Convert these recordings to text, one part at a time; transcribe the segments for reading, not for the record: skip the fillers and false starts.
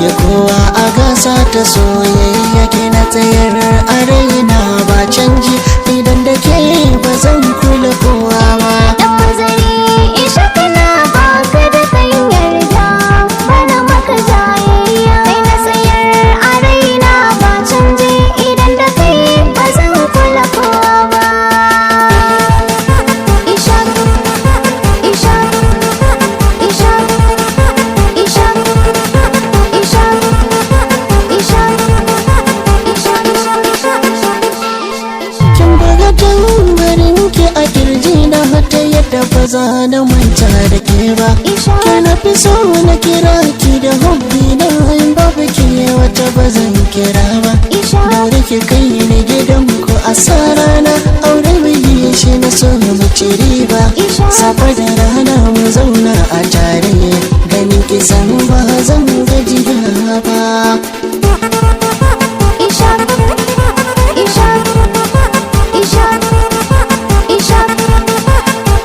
da kowa a gasa ta soyayya ke na tsayar a raina ba canji idan da ke ba zan kula kowa ba. Dan mazari isha kana baka da kan yarda bana maka jayayya kai na tsayar a raina ba canji idan da kai ba zan kula kowa ba. Isha isha isha isha isha isha Kin buga tambarin ki a kirji na hata yadda ba za na manta da ke ba. Ke na fi so na kira ki da hobbi na in babu ki wata ba zan kira ba. Daure ki kai ni gidan ku a sarana aure biyi shi na so mu ci riba. Safa da rana mu zauna a tare ganin ki san ba zan gajiya ba. Isha isha isha isha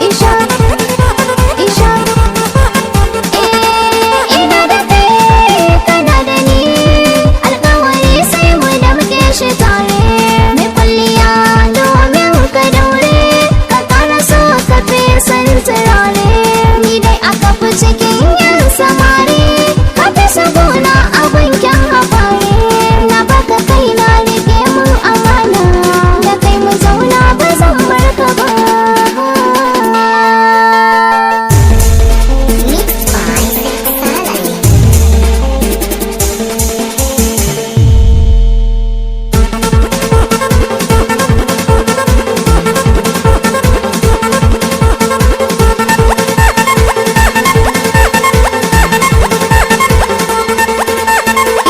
isha isha ina da kai kana da ni alƙawari sai mu da muke shi tare mai kwalliya domin ka daure ka ƙara so ka fi san turare ni dai aka fi cikin yan samari ka fi sabona abin kyan hafare na baka kai na rike mun amana da kai mu zauna ba zan bar ka ba.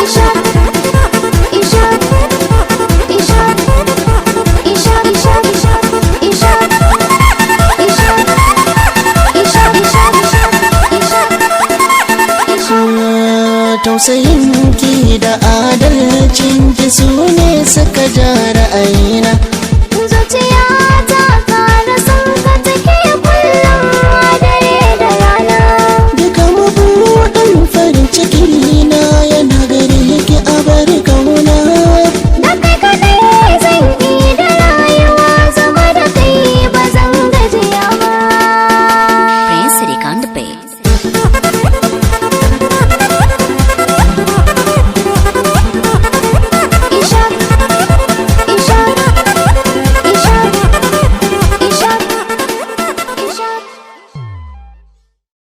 Isha isha isha isha isha isha isha isha Tausayin ki da adalcin ki su ne suka ja ra'ayina. zuciya